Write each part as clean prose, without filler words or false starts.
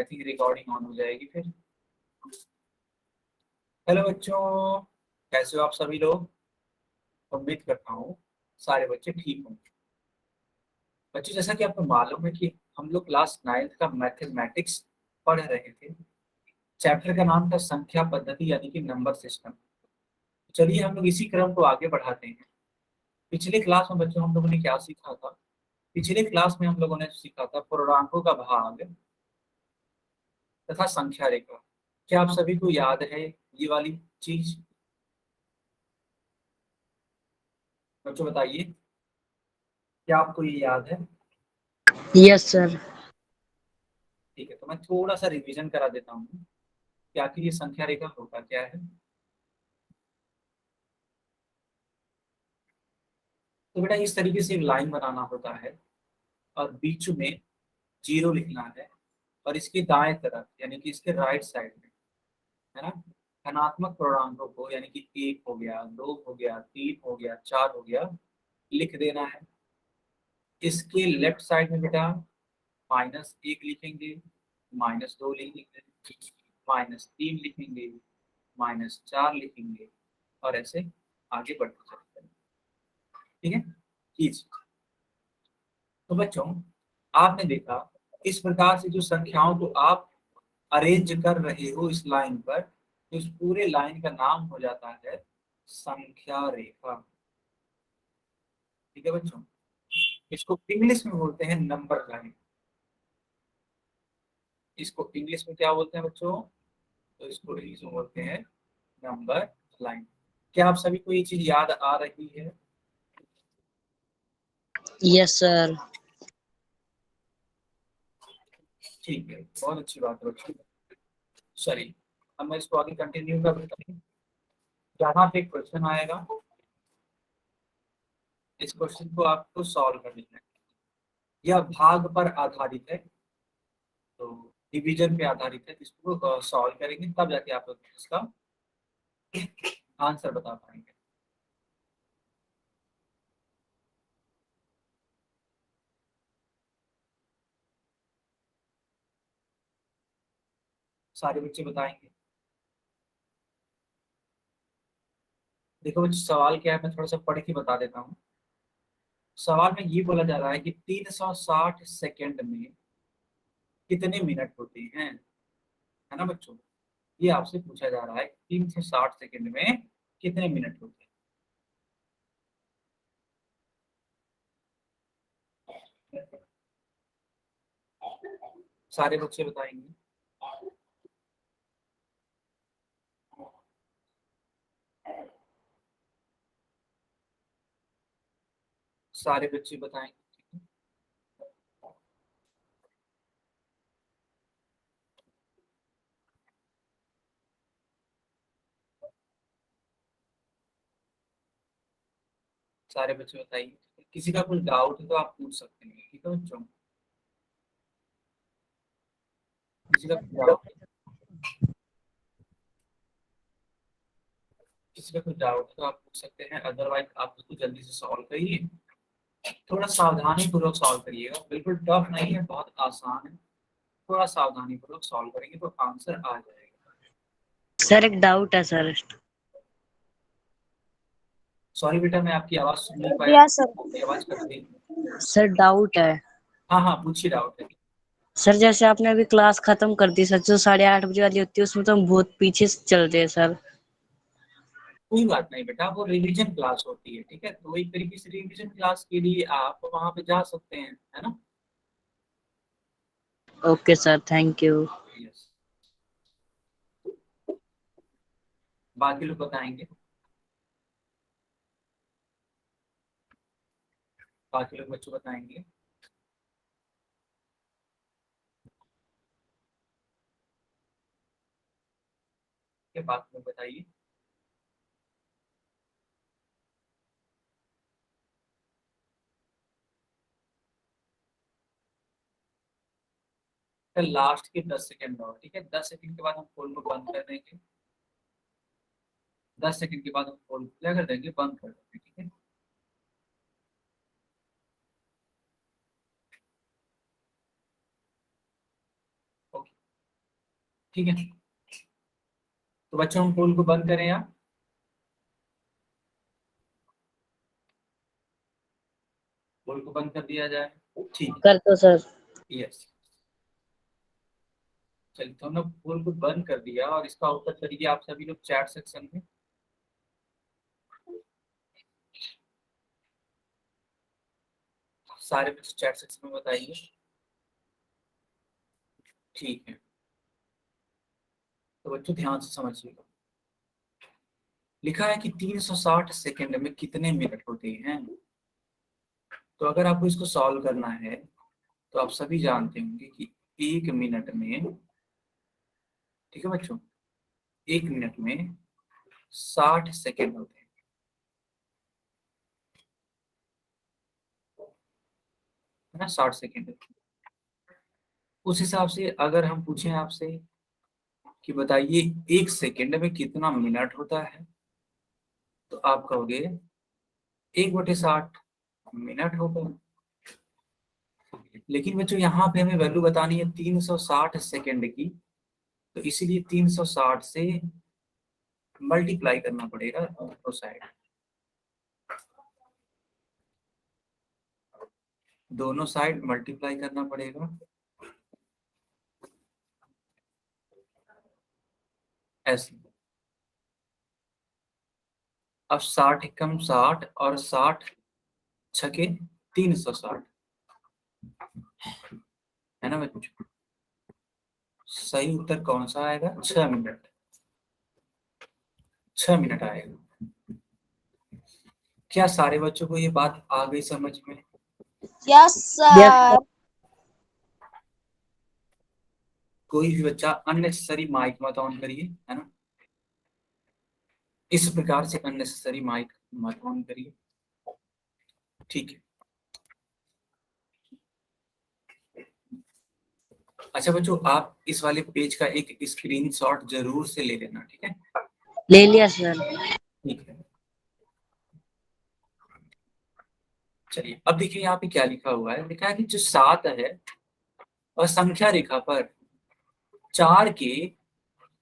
I think recording on हो जाएगी फिर। हेलो बच्चों, कैसे हो आप सभी लोग? उम्मीद करता हूँ सारे बच्चे ठीक होंगे। बच्चों, जैसा कि आपको मालूम है कि हम लोग क्लास 9th का मैथमेटिक्स पढ़ रहे थे। चैप्टर का नाम था संख्या पद्धति यानी कि नंबर सिस्टम। चलिए हम लोग इसी क्रम को आगे बढ़ाते हैं। पिछले क्लास में बच्चों हम लोगों ने क्या सीखा था? पिछले क्लास में हम लोगों ने सीखा था पूर्णांकों का भाग तथा संख्या रेखा। क्या आप सभी को याद है ये वाली चीज? बच्चों बताइए, क्या आपको ये याद है? Yes sir. ठीक है, तो मैं थोड़ा सा रिवीजन करा देता हूँ कि आखिर ये संख्या रेखा होता क्या है। तो बेटा इस तरीके से एक लाइन बनाना होता है और बीच में जीरो लिखना है, और इसके दाएं तरफ यानी कि इसके राइट साइड में, है ना, धनात्मक पूर्णांकों को यानी कि 1 हो गया, 2 हो गया, 3 हो गया, 4 हो गया, लिख देना है। इसके लेफ्ट साइड में बेटा -1 लिखेंगे, -2 लिखेंगे, -3 लिखेंगे, -4 लिखेंगे, और ऐसे आगे बढ़ते चलते हैं। ठीक है, कीजिए। तो बच्चों, आपने देखा इस प्रकार से जो संख्याओं को आप अरेंज कर रहे हो इस लाइन पर, तो इस पूरे लाइन का नाम हो जाता है संख्या रेखा। ठीक है बच्चों, इसको इंग्लिश में बोलते हैं नंबर लाइन। इसको इंग्लिश में क्या बोलते हैं बच्चों? तो इसको इंग्लिश में बोलते हैं नंबर लाइन। क्या आप सभी को ये चीज याद आ रही है? Yes sir. ठीक है, बहुत अच्छी बात है बच्चों। चलिए, अब मैं इसको आगे कंटिन्यू करता हूँ। यहाँ पे एक क्वेश्चन आएगा, इस क्वेश्चन को आपको सॉल्व करना है। यह भाग पर आधारित है, तो डिवीजन पे आधारित है। इसको सॉल्व करेंगे तब जाके आप लोग इसका आंसर बता पाएंगे। सारे बच्चे बताएंगे। देखो बच्चे, सवाल क्या है मैं थोड़ा सा पढ़ के बता देता हूँ। सवाल में ये बोला जा रहा है कि 360 सेकंड में कितने मिनट होते हैं, है ना बच्चों? ये आपसे पूछा जा रहा है 360 सेकंड में कितने मिनट होते हैं। सारे बच्चे बताएंगे। सारे बच्चे बताएंगे। सारे बच्चे बताइए। किसी का कोई डाउट है तो आप पूछ सकते हैं, ठीक है बच्चों? किसी का कोई डाउट, किसी का कोई डाउट है तो आप पूछ सकते हैं, अदरवाइज आप उसको जल्दी से सॉल्व करिए। थोड़ा सावधानी पूर्वक सॉल्व करिएगा, बिल्कुल टफ नहीं है, बहुत आसान है। थोड़ा सावधानी पूर्वक सॉल्व करेंगे तो आंसर आ जाएगा। सर एक डाउट है सर। सॉरी बेटा, मैं आपकी आवाज सुन नहीं पाया, या सर। आपकी आवाज कट गई। सर डाउट है। हाँ हाँ, पूछिए, डाउट है। सर जैसे आपने अभी क्लास खत्म कर दी सर, जो 8:30 बजे वाली होती है उसमें तो हम बहुत पीछे से चलते हैं सर। कोई बात नहीं बेटा, वो रिवीजन क्लास होती है, ठीक है? तो एक तरीके से रिवीजन क्लास के लिए आप वहां पे जा सकते हैं, है ना? Okay sir, thank you. Yes. बाकी लोग बताएंगे। बाकी लोग बच्चों बताएंगे। के बात में बताइए। लास्ट के 10 सेकंड और, ठीक है? 10 सेकंड के बाद हम फोन को बंद कर देंगे। 10 सेकंड के बाद हम फोन को क्या कर देंगे? बंद कर देंगे, ठीक है? ओके। ठीक है, तो बच्चों हम पोल को बंद करें या पोल को बंद कर दिया जाए? ठीक कर दो सर। है, यस। चलिए, तो हमने पोल को बंद कर दिया और इसका उत्तर करिए आप सभी लोग चैट सेक्शन में। सारे बच्चे चैट सेक्शन में बताइए। ठीक है, तो बच्चों ध्यान से समझिएगा। लिखा है कि 360 सेकंड में कितने मिनट होते हैं। तो अगर आपको इसको सॉल्व करना है तो आप सभी जानते होंगे कि 1 मिनट में, ठीक है बच्चों, 1 मिनट में 60 सेकंड होते हैं, है ना, 60 सेकंड। उस हिसाब से अगर हम पूछें आपसे कि बताइए 1 सेकंड में कितना मिनट होता है, तो आप कहोगे 1/60 मिनट होगा। लेकिन बच्चों यहाँ पे हमें वैल्यू बतानी है 360 सेकंड की, तो इसीलिए 360 से मल्टीप्लाई करना पड़ेगा दोनों साइड, दोनों साइड मल्टीप्लाई करना पड़ेगा ऐसे। अब 60 एकम 60 और 60 छके 360, है ना बच्चों। सही उत्तर कौन सा आएगा? 6 मिनट, 6 मिनट आएगा। क्या सारे बच्चों को ये बात आ गई समझ में? Yes yes sir. कोई भी बच्चा अननेसेसरी माइक मत ऑन करिए, है ना, इस प्रकार से अननेसेसरी माइक मत ऑन करिए, ठीक है। अच्छा बच्चों, आप इस वाले पेज का एक स्क्रीनशॉट जरूर से ले लेना, ठीक है। ले लिया सर। ठीक है, चलिए अब देखिए यहाँ पे क्या लिखा हुआ है। लिखा है कि जो 7 है और संख्या रेखा पर 4 के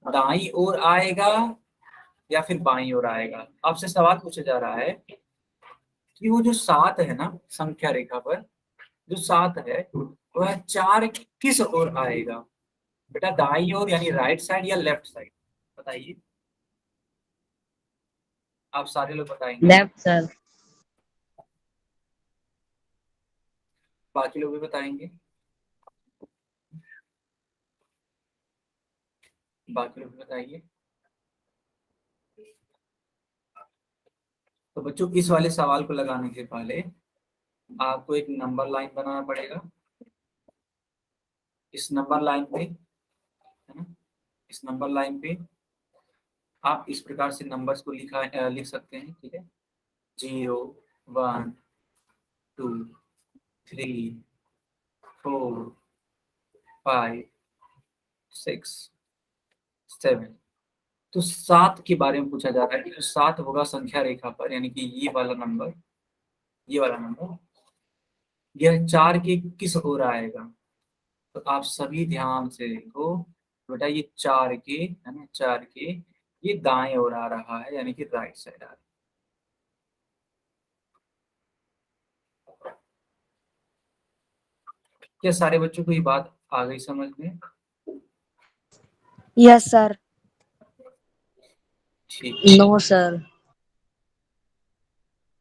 दाईं ओर आएगा या फिर बाईं ओर आएगा। आपसे सवाल पूछा जा रहा है कि वो जो 7 है ना संख्या रेखा पर, जो 7 है वह 4 किस ओर आएगा? बेटा दाईं ओर यानी राइट साइड या लेफ्ट साइड, बताइए। आप सारे लोग बताएंगे, लेफ्ट सर। बाकी लोग भी बताएंगे, बाकी लोग भी बताइए। तो बच्चों इस वाले सवाल को लगाने के पहले आपको एक नंबर लाइन बनाना पड़ेगा। इस नंबर लाइन पे, है ना, इस नंबर लाइन पे आप इस प्रकार से नंबर्स को लिख सकते हैं, ठीक है। 0 1 2 3 4 5 6 7। तो 7 के बारे में पूछा जा रहा है कि जो 7 होगा संख्या रेखा पर, यानी कि ये वाला नंबर, ये वाला नंबर, यह 4 के किस ओर आएगा। तो आप सभी ध्यान से देखो बेटा, ये 4 के, है ना, 4 के ये दाएं ओर आ रहा है, यानी कि राइट साइड आ रहा है। क्या सारे बच्चों को ये बात आ गई समझ में? Yes sir. ठीक, नो सर।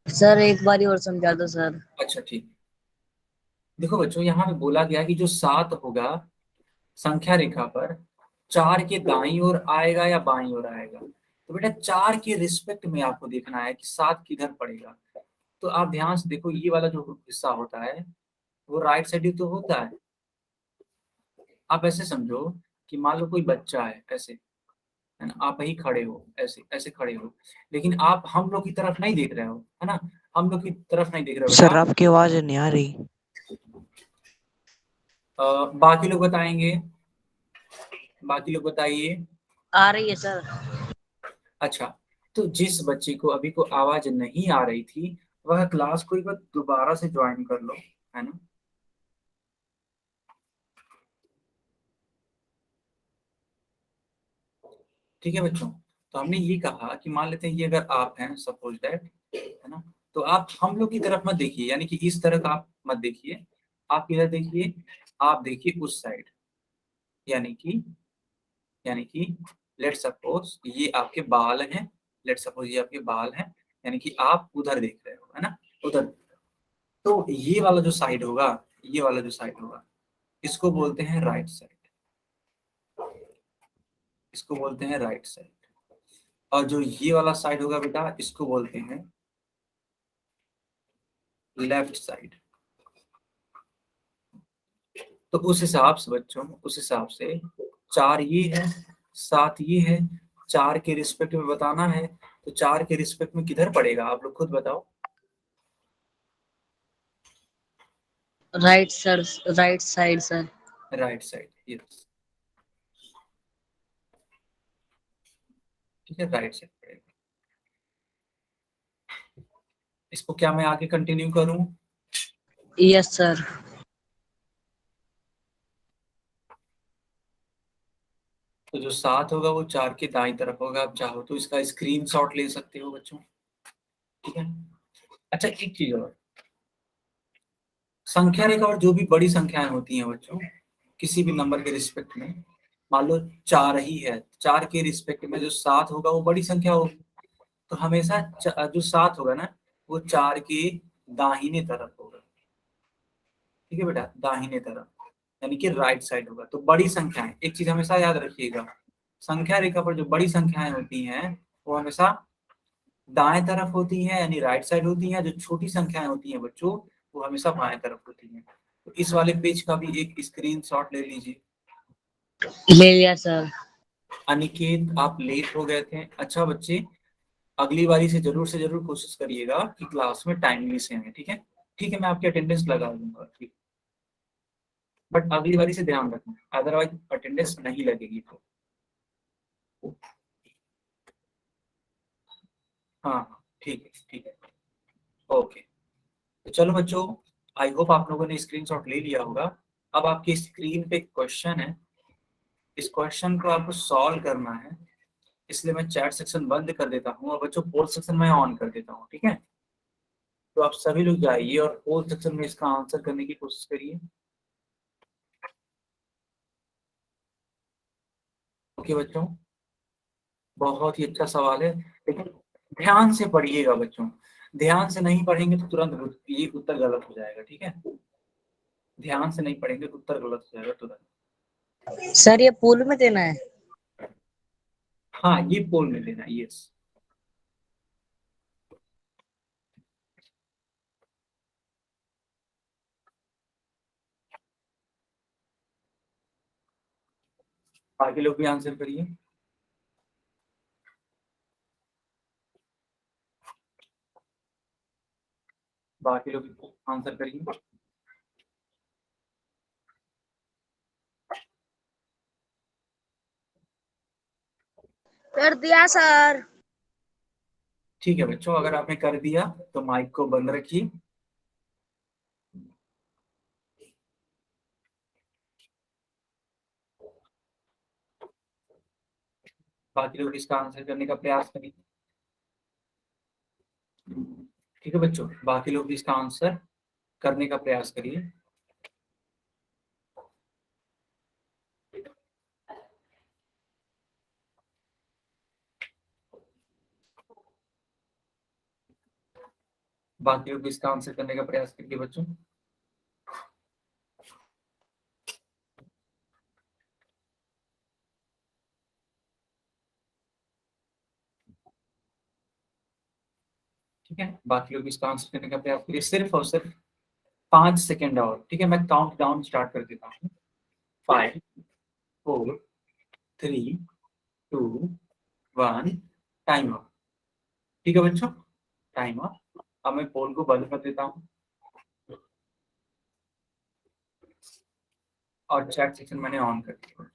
सर एक बारी और समझा दो सर। अच्छा ठीक। देखो बच्चों यहाँ पे बोला गया कि जो 7 होगा संख्या रेखा पर 4 के दाईं ओर आएगा या बाईं ओर आएगा। तो बेटा 4 के रिस्पेक्ट में आपको देखना है कि 7 किधर पड़ेगा। तो आप ध्यान से देखो, ये वाला जो हिस्सा होता है वो राइट साइड ही तो होता है। आप ऐसे समझो कि मान लो कोई बच्चा है ऐसे, है ना, आप वही खड़े हो, ऐसे ऐसे खड़े हो, लेकिन आप हम लोग की तरफ नहीं देख रहे हो, है ना, हम लोग की तरफ नहीं देख रहे हो सर बेटा। आपकी आवाज नहीं आ रही। बाकी लोग बताएंगे, बाकी लोग बताइए। आ रही है सर। अच्छा, तो जिस बच्चे को अभी को आवाज नहीं आ रही थी वह क्लास को एक बार दोबारा से ज्वाइन कर लो, है ना। ठीक है बच्चों। तो हमने ये कहा कि मान लेते हैं ये अगर आप हैं, सपोज दैट, है ना, तो आप हम लोग की तरफ मत देखिए, यानी कि इस तरह का आप मत देखिए, आप इधर देखिए, आप देखिए उस साइड, यानी कि लेट सपोज ये आपके बाल हैं, लेट सपोज ये आपके बाल हैं, यानी कि आप उधर देख रहे हो, है ना, उधर। तो ये वाला जो साइड होगा, ये वाला जो साइड होगा, इसको बोलते हैं राइट साइड, इसको बोलते हैं राइट साइड। और जो ये वाला साइड होगा बेटा, इसको बोलते हैं लेफ्ट साइड। तो उस हिसाब से बच्चों, उस हिसाब से 4 ये है, 7 ये है, 4 के रिस्पेक्ट में बताना है, तो 4 के रिस्पेक्ट में किधर पड़ेगा, आप लोग खुद बताओ। Right sir, right side sir. Right side, yes, ठीक है, राइट साइड पड़ेगा। इसको क्या मैं आगे कंटिन्यू करूं? Yes sir. तो जो 7 होगा वो 4 के दाईं तरफ होगा, आप चाहो तो इसका स्क्रीनशॉट ले सकते हो बच्चों, ठीक है। अच्छा एक चीज और, संख्या रेखा और जो भी बड़ी संख्याएं होती हैं बच्चों, किसी भी नंबर के रिस्पेक्ट में, मान लो 4 ही है, 4 के रिस्पेक्ट में जो 7 होगा वो बड़ी संख्या होगी, तो हमेशा जो 7 होगा ना, वो 4 के दाहिने तरफ होगा, ठीक है बेटा, दाहिने तरफ, यानी कि राइट साइड होगा। तो बड़ी संख्याएं, एक चीज हमेशा याद रखिएगा, संख्या रेखा पर जो बड़ी संख्याएं होती हैं वो हमेशा दाएं तरफ होती हैं, यानी राइट साइड होती हैं। जो छोटी संख्याएं होती हैं बच्चों, वो हमेशा बाएं तरफ होती हैं। तो इस वाले पेज का भी एक स्क्रीनशॉट ले लीजिए। ले लिया सर। अनिकेत आप लेट हो गए थे। अच्छा बच्चे, अगली बारी से जरूर कोशिश करिएगा कि क्लास में टाइमली से आए, ठीक है, ठीक है, मैं आपकी अटेंडेंस लगा दूंगा, ठीक, बट अगली बारी से ध्यान रखना, अदरवाइज अटेंडेंस नहीं लगेगी तो। हाँ हाँ, ठीक है, ठीक है, ओके। तो चलो बच्चों, आई होप आप लोगों ने स्क्रीनशॉट ले लिया होगा। अब आपकी स्क्रीन पे क्वेश्चन है, इस क्वेश्चन को आपको सॉल्व करना है, इसलिए मैं चैट सेक्शन बंद कर देता हूँ और बच्चों पोल सेक्शन मैं ऑन कर देता हूँ, ठीक है। तो आप सभी लोग जाइए और पोल सेक्शन में इसका आंसर करने की कोशिश करिए। ओके बच्चों, बहुत ही अच्छा सवाल है, लेकिन ध्यान से पढ़िएगा बच्चों, ध्यान से नहीं पढ़ेंगे तो तुरंत ये उत्तर गलत हो जाएगा, ठीक है, ध्यान से नहीं पढ़ेंगे तो उत्तर गलत हो जाएगा तुरंत। सर ये पूल में देना है। हाँ ये पोल में लेना, यस। बाकी लोग भी आंसर करिए। बाकी लोग आंसर करिए। कर दिया सर। ठीक है बच्चों, अगर आपने कर दिया तो माइक को बंद रखिए। बाकी लोग इसका आंसर करने का प्रयास करिए। ठीक है बच्चों, बाकी लोग भी इसका आंसर करने का प्रयास करिए। बाकी लोग भी इसका आंसर करने का प्रयास करिए बच्चों। ठीक है, बाकी लोग भी इसका आंसर करने का प्रयास करिए, सिर्फ और सिर्फ 5 सेकेंड और, ठीक है, मैं काउंट डाउन स्टार्ट कर देता हूँ। 5, 4, 3, 2, 1, टाइम अप। ठीक है बच्चों, टाइम अप। अब मैं पोल को बंद कर देता हूँ और चैट सेक्शन मैंने ऑन कर दिया।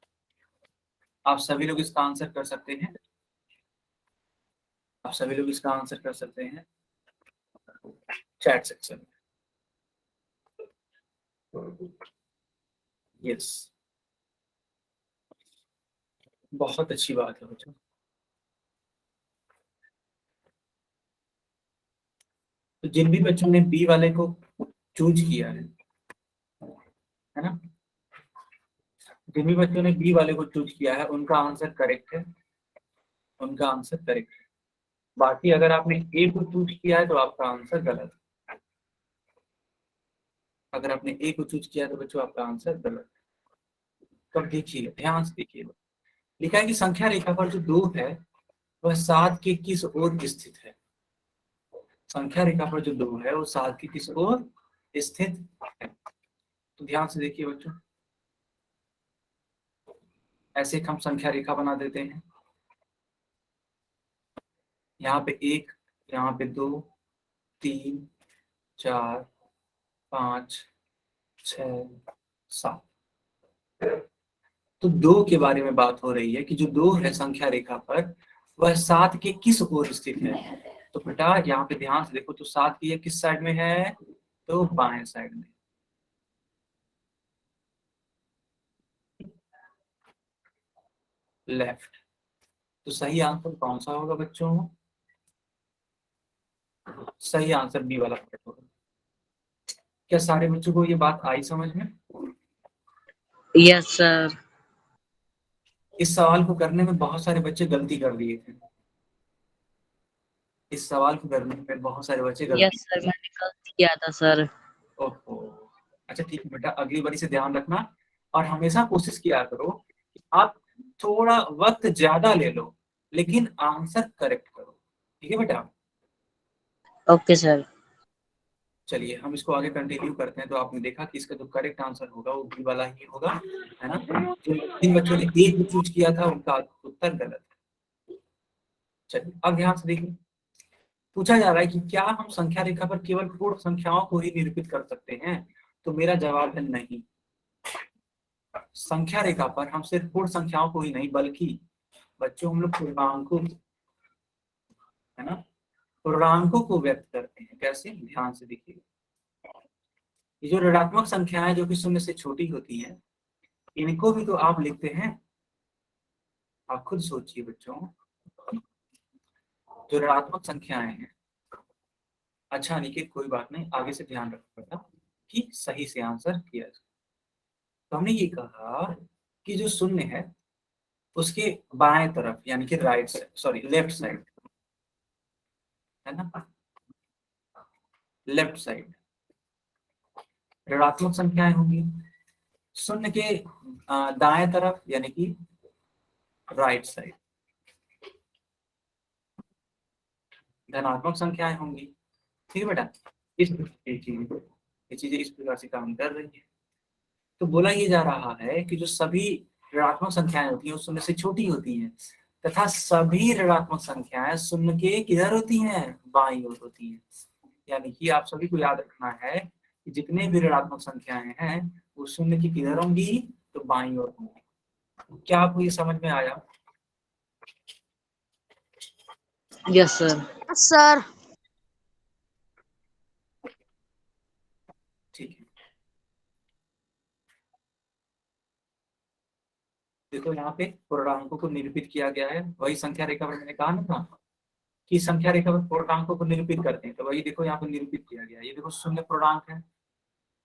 आप सभी लोग इसका आंसर कर सकते हैं, आप सभी लोग इसका आंसर कर सकते हैं चैट सेक्शन में। यस, बहुत अच्छी बात है बच्चों। तो जिन भी बच्चों ने बी वाले को चूज किया है ना, जिन भी बच्चों ने बी वाले को चूज किया है उनका आंसर करेक्ट है, उनका आंसर करेक्ट है। बाकी अगर आपने ए को चूज किया है तो आपका आंसर गलत है। अगर आपने ए को चूज किया तो बच्चों आपका आंसर गलत है। तो अब देखिए, ध्यान से देखिए, लिखा है कि संख्या रेखा पर जो 2 है वह 7 के किस ओर स्थित है। संख्या रेखा पर जो 2 है वो 7 के किस ओर स्थित है। तो ध्यान से देखिए बच्चों, ऐसे हम संख्या रेखा बना देते हैं। यहाँ पे 1, यहाँ पे 2, 3, 4, 5, 6, 7। तो 2 के बारे में बात हो रही है कि जो 2 है संख्या रेखा पर वह 7 के किस ओर स्थित है। तो बेटा यहाँ पे ध्यान से देखो, तो 7 की ये किस साइड में है, तो बाएं साइड में। लेफ्ट। तो सही आंसर कौन सा होगा बच्चों, सही आंसर बी वाला होगा। क्या सारे बच्चों को ये बात आई समझ में? Yes sir. इस सवाल को करने में बहुत सारे बच्चे गलती कर दिए थे, इस सवाल को करने में बहुत सारे बच्चे गलती। यस सर, मैंने गलती किया था सर। ओहो, अच्छा ठीक है बेटा, अगली बारी से ध्यान रखना और हमेशा कोशिश किया करो कि आप थोड़ा वक्त ज्यादा ले लो लेकिन आंसर करेक्ट करो। ठीक है बेटा? Okay sir. चलिए हम इसको आगे कंटिन्यू करते हैं। तो आपने देखा कि इसका जो करेक्ट आंसर होगा वो बी वाला ही होगा, है ना। जो जिन बच्चों ने ए को चूज किया था उनका उत्तर गलत है। चलिए अब ध्यान से देखिए, पूछा जा रहा है कि क्या हम संख्या रेखा पर केवल पूर्ण संख्याओं को ही निरूपित कर सकते हैं। तो मेरा जवाब है नहीं। संख्या रेखा पर हम सिर्फ पूर्ण संख्याओं को ही नहीं बल्कि बच्चों हम लोग पूर्णांकों, है ना, पूर्णांकों को व्यक्त करते हैं। कैसे, ध्यान से देखिए, ये जो ऋणात्मक संख्याएं जो कि शून्य से छोटी होती हैं इनको भी तो आप लिखते हैं। आप खुद सोचिए बच्चों, जो ऋणात्मक संख्याएं हैं, अच्छा निकेत कोई बात नहीं, आगे से ध्यान रखना कि सही से आंसर किया जाए। तो हमने ये कहा कि जो शून्य है उसके बाएं तरफ यानी कि right side, sorry left side, है ना, लेफ्ट साइड ऋणात्मक संख्याएं होंगी। शून्य के दाएं तरफ यानी कि राइट साइड धनात्मक संख्याएं होंगी। ठीक है बेटा, ये चीजें इस प्रकार से काम कर रही है। तो बोला ये जा रहा है कि जो सभी ऋणात्मक संख्याएं होती हैं वो शून्य से छोटी होती हैं तथा सभी ऋणात्मक संख्याएं शून्य के किधर होती हैं, बाईं ओर होती हैं। यानी कि आप सभी को याद रखना है कि जितने भी ऋणात्मक संख्याएं हैं वो शून्य की किधर होंगी, तो बाईं ओर होंगी। क्या आपको ये समझ में आया? Yes sir. सर ठीक है, देखो यहाँ पे पूर्णांकों को निरूपित किया गया है। वही संख्या रेखा पर मैंने कहा ना था कि संख्या रेखा पर पूर्णांकों को निरूपित करते हैं, तो वही देखो यहाँ पर निरूपित किया गया है। ये देखो शून्य पूर्णांक है,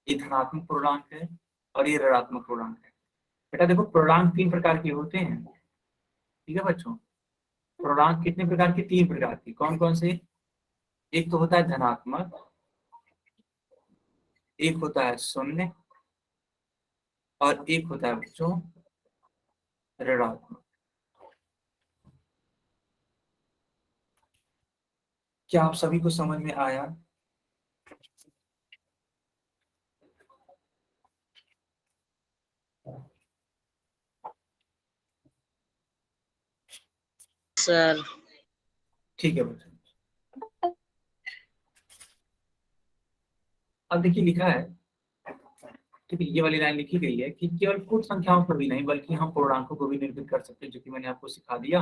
ये धनात्मक पूर्णांक है और ये ऋणात्मक पूर्णांक है। बेटा देखो पूर्णांक 3 प्रकार के होते हैं। ठीक है बच्चों, पूर्णांक कितने प्रकार के, 3 प्रकार के। कौन कौन से? एक तो होता है धनात्मक, एक होता है शून्य और एक होता है बच्चों ऋणात्मक। क्या आप सभी को समझ में आया? सर ठीक है बच्चों, अब देखिए लिखा है, ठीक है, ये वाली लाइन लिखी गई है कि केवल पूर्ण संख्याओं को भी नहीं बल्कि हम पूर्णांकों को भी निरूपित कर सकते हैं, जो कि मैंने आपको सिखा दिया।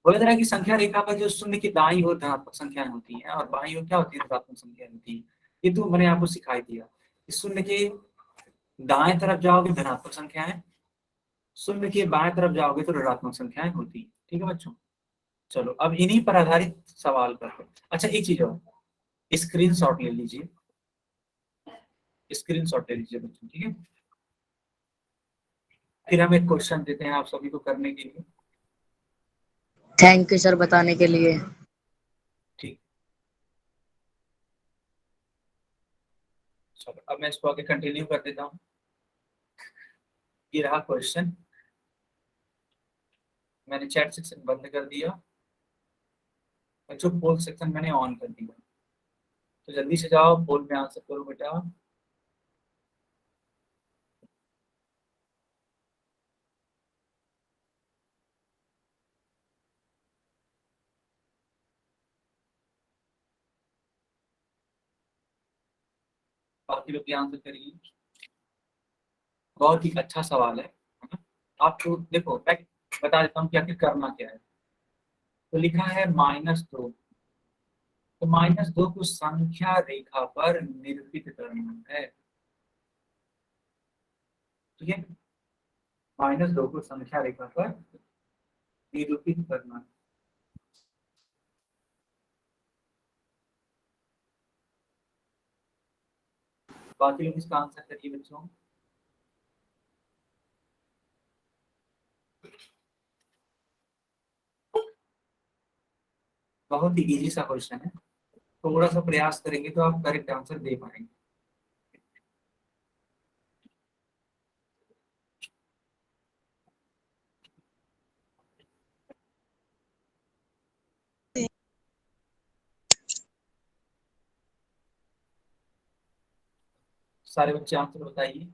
बोला जा रहा है कि संख्या रेखा पर जो शून्य की दाईं ओर धनात्मक संख्याएं होती हैं और बाईं ओर क्या होती है, ऋणात्मक संख्याएं होती है। ये तो मैंने आपको सिखाई दिया। इस शून्य के दाएं तरफ जाओगे धनात्मक संख्याएं, शून्य के बाएं तरफ जाओगे तो ऋणात्मक संख्याएं होती है। ठीक है बच्चों, चलो अब इन्हीं पर आधारित सवाल करते हैं। अच्छा एक चीज और, स्क्रीनशॉट ले लीजिए, स्क्रीनशॉट ले लीजिए बच्चों, ठीक है। फिर हम एक क्वेश्चन देते हैं आप सभी को करने के लिए। थैंक यू सर बताने के लिए। ठीक, चलो अब मैं इसको आगे कंटिन्यू कर देता हूँ। ये रहा क्वेश्चन, मैंने चैट सेक्शन बंद कर दिया, बच्चों पोल सेक्शन मैंने ऑन कर दिया, तो जल्दी से जाओ पोल में आंसर करो बेटा। बाकी लोग भी आंसर करिए, बहुत ही अच्छा सवाल है ना? आपको देखो मैं बता देता हूँ कि आखिर करना क्या है। तो लिखा है -2, तो -2 को संख्या रेखा पर निरूपित करना है, ठीक है। -2 को संख्या रेखा पर निरूपित करना है। बाकी लोग इसका आंसर करिए बच्चों। बहुत ही इजी सा क्वेश्चन है, थोड़ा सा प्रयास करेंगे तो आप करेक्ट आंसर दे पाएंगे। सारे बच्चे आंसर बताइए।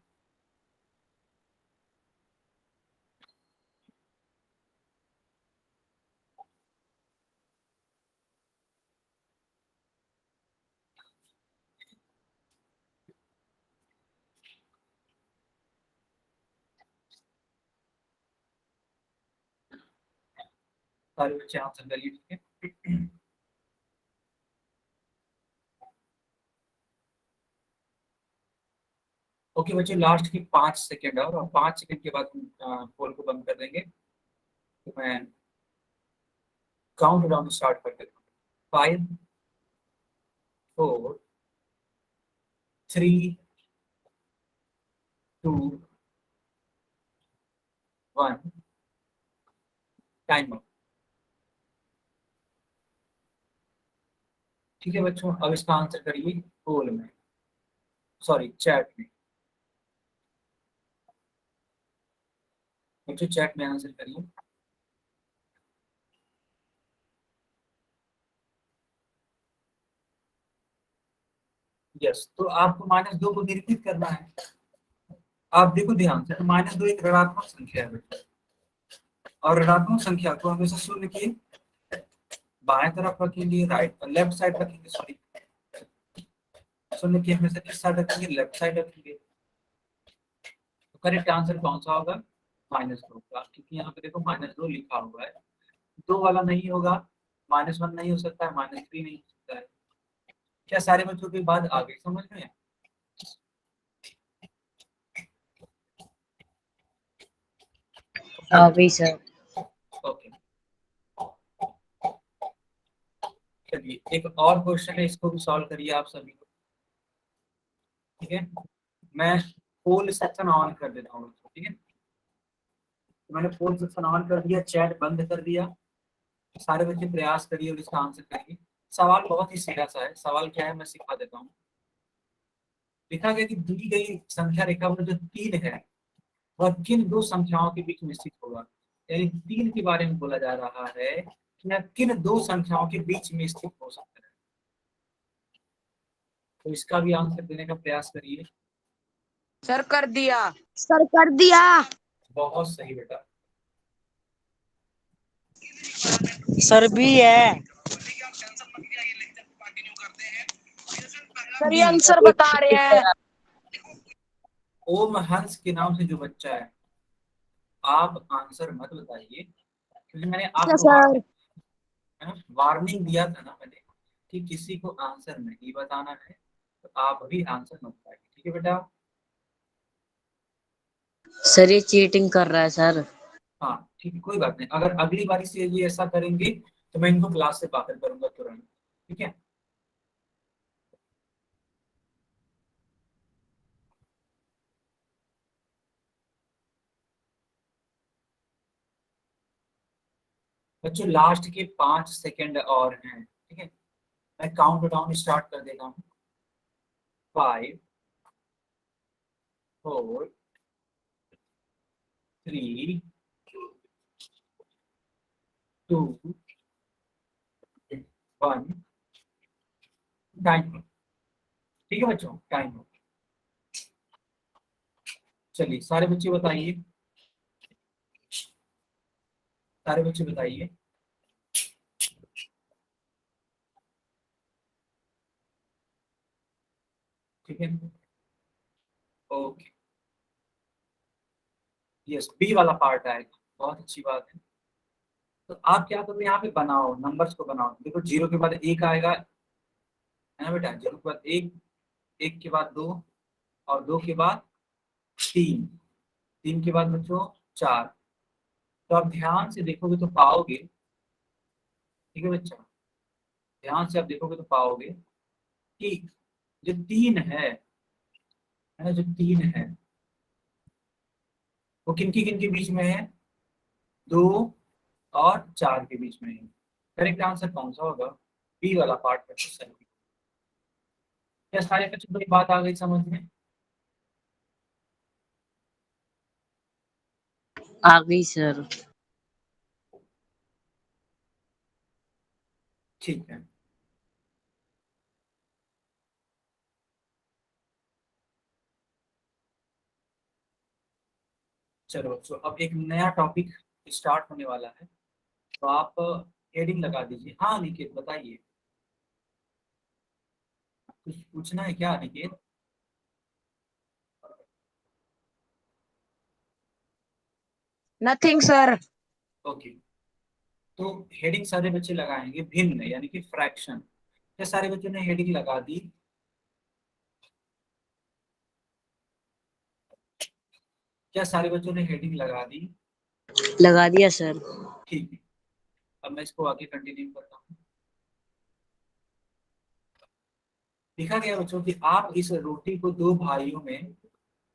सारे बच्चे आंसर करिए, ठीक है। ओके बच्चे, लास्ट की 5 सेकेंड और 5 सेकेंड के बाद हम पोल को बंद कर देंगे। तो मैं काउंट डाउन स्टार्ट कर देता हूँ। 5, 4, 3, 2, 1, टाइम अप। ठीक है बच्चों, अब इसका आंसर करिए पोल में, सॉरी चैट में। बच्चों चैट में आंसर करिए। यस, तो आपको -2 को निरूपित करना है। आप देखो ध्यान से, तो -2 एक ऋणात्मक संख्या है बेटा, और ऋणात्मक संख्या को हमेशा शून्य की बाएं तरफ रखेंगे, राइट लेफ्ट साइड रखेंगे, सॉरी शून्य की हमेशा किस साइड रखेंगे, लेफ्ट साइड रखेंगे। तो करेक्ट आंसर कौन सा होगा, -2 का, क्योंकि यहाँ पे देखो -2 लिखा हुआ है। 2 वाला नहीं होगा, -1 नहीं हो सकता है, -3 नहीं हो सकता है। क्या सारे बच्चों की बात आ गई समझ में? अभी सर। ओके, चलिए एक और क्वेश्चन है, इसको भी सॉल्व करिए आप सभी को, ठीक है। मैं पोल सेक्शन ऑन कर देता हूँ, ठीक है। तो मैंने पोल सेक्शन ऑन कर दिया, चैट बंद कर दिया। सारे बच्चे प्रयास करिए और इसका आंसर करिए। सवाल बहुत ही सीधा सा है। सवाल क्या है मैं सिखा देता हूँ। लिखा गया कि दी गई संख्या रेखा पर जो 3 है वह किन दो संख्याओं के बीच में स्थित होगा। यानी 3 के बारे में बोला जा रहा है कि यह किन दो संख्याओं के बीच में स्थित हो सकता है। तो इसका भी आंसर देने का प्रयास करिए। सर कर दिया। सर कर दिया। बहुत सही बेटा। सर भी है। सर ये आंसर बता रहे हैं। ओम हंस के नाम से जो बच्चा है, आप आंसर मत बताइए, क्योंकि मैंने आपको सर वार्निंग दिया था ना मैंने कि किसी को आंसर नहीं बताना है, तो आप भी आंसर मत बताइए, ठीक है बेटा। सर ये चीटिंग कर रहा है सर। हाँ ठीक है, कोई बात नहीं, अगर अगली बारी से ये ऐसा करेंगे तो मैं इनको क्लास से बाहर करूंगा तुरंत, ठीक है। बच्चों लास्ट के 5 सेकंड और हैं, ठीक है। मैं काउंट डाउन स्टार्ट कर देता हूँ। 5 4 3 2 1 टाइम। ठीक है बच्चों, टाइम हो। चलिए सारे बच्चे बताइए, सारे बच्चे बताइए। ठीक है, ओके। यस, बी वाला पार्ट आएगा, बहुत अच्छी बात है। तो आप क्या करो, यहाँ पे बनाओ, नंबर्स को बनाओ। देखो 0 के बाद 1 आएगा, है ना बेटा। 0 के बाद 1, 1 के बाद 2, और 2 के बाद 3, 3 के बाद बच्चों 4। तो आप ध्यान से देखोगे तो पाओगे, ठीक है बच्चा, ध्यान से आप देखोगे तो पाओगे कि जो 3 है ना, जो 3 है वो किनकी बीच में है? 2 और 4 के बीच में है। करेक्ट आंसर कौन सा होगा? बी वाला पार्ट बच्चों सही। क्या सारे बच्चों को ये बात आ गई समझ में? आ गई सर। ठीक है, चलो बच्चों अब एक नया टॉपिक स्टार्ट होने वाला है, तो आप हेडिंग लगा दीजिए। हाँ निकेत बताइए, कुछ पूछना है क्या निकेत? Nothing sir. ओके, तो हेडिंग सारे बच्चे लगाएंगे भिन्न यानी कि फ्रैक्शन। क्या सारे बच्चों ने हेडिंग लगा दी? क्या सारे बच्चों ने हेडिंग लगा दी? लगा दिया सर। ठीक है, अब मैं इसको आगे कंटिन्यू करता हूँ। देखा गया बच्चों कि आप इस रोटी को दो भाइयों में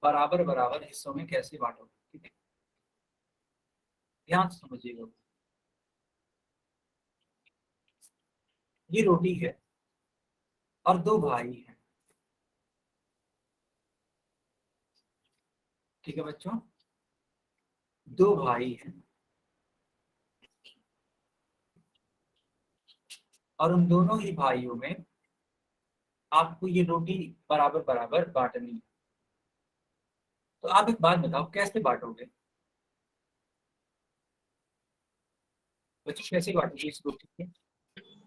बराबर बराबर हिस्सों में कैसे बांटोगे। ठीक है, ध्यान से समझिएगा। ये रोटी है और दो भाई हैं, ठीक है बच्चों, दो भाई हैं और उन दोनों ही भाइयों में आपको ये रोटी बराबर बराबर बांटनी है। तो आप एक बात बताओ, कैसे बांटोगे बच्चों? कैसे बांटोगे इस रोटी को?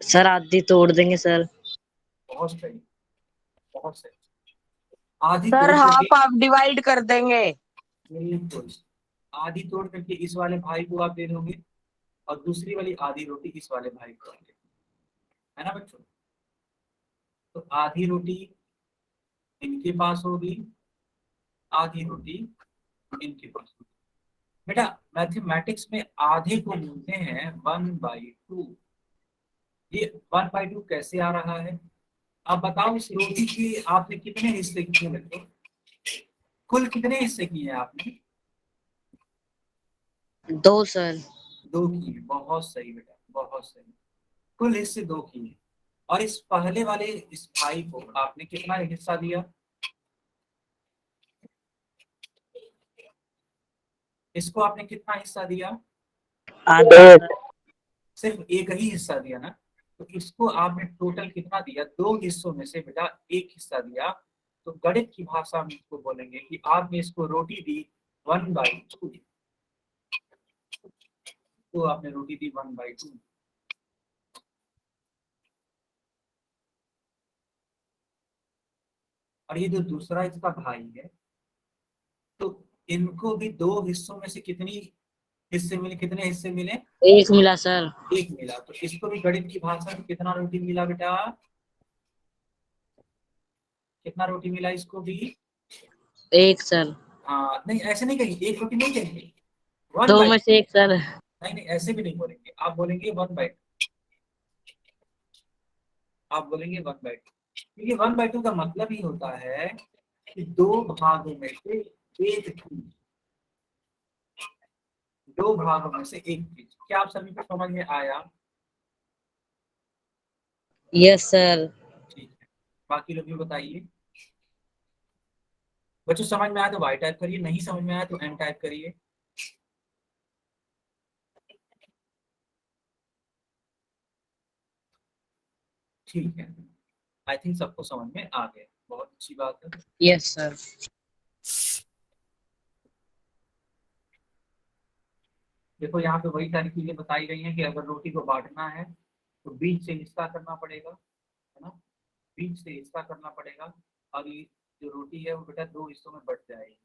सर आधी तोड़ देंगे सर। बहुत सही, बहुत सही। आधी सर तोड़ करके, हाफ हाफ डिवाइड कर देंगे। बिल्कुल, आधी तोड़ करके इस वाले भाई को आप दे दोगे और दूसरी वाली आधी रोटी इस वाले भाई को दे, है ना बच्चों? तो आधी रोटी इनके पास होगी, आधी रोटी इनके पास होगी। बेटा मैथमेटिक्स में आधे को बोलते हैं 1/2। ये 1/2 कैसे आ रहा है? आप बताओ, इस रोटी की आपने कितने हिस्से किए बच्चों? कुल कितने हिस्से किए हैं आपने? 2 सर। 2 किए, बहुत सही बेटा, बहुत सही। कुल हिस्से 2 किए। और इस पहले वाले इस भाई को आपने कितना हिस्सा दिया? इसको आपने कितना हिस्सा दिया? आधा सर। सिर्फ एक ही हिस्सा दिया ना। तो इसको आपने टोटल कितना दिया? 2 हिस्सों में से बेटा एक हिस्सा दिया। तो गणित की भाषा में इसको बोलेंगे कि आपने इसको रोटी दी 1/2। तो आपने रोटी दी 1/2। और ये जो दूसरा इसका भाई है, तो इनको भी 2 हिस्सों में से कितनी हिस्से मिले? कितने हिस्से मिले? 1 मिला सर। एक मिला। तो इसको भी गणित की भाषा में कितना रोटी मिला बेटा? कितना रोटी मिला इसको भी? 1 सर। हाँ नहीं, ऐसे नहीं कहेंगे, एक रोटी नहीं कहेंगे, 2 1/2। में से 1 सर। नहीं नहीं, ऐसे भी नहीं बोलेंगे, आप बोलेंगे 1/2। आप बोलेंगे 1/2, क्योंकि 1/2 का मतलब ही होता है कि 2 भागों में से एक चीज, दो भागों में से एक चीज। क्या आप सभी को समझ में आया? Yes sir. ठीक है, बाकी लोग भी बताइए। बच्चों समझ में आया तो वाई टाइप करिए, नहीं समझ में आया तो एन टाइप करिए। ठीक है, आई थिंक सबको समझ में आ गया, बहुत अच्छी बात है। Yes sir. देखो यहाँ पे वही सारी चीजें बताई गई हैं कि अगर रोटी को बांटना है तो बीच से हिस्सा करना पड़ेगा, है ना, बीच से हिस्सा करना पड़ेगा। और ये जो रोटी है वो बेटा दो हिस्सों में बट जाएगी,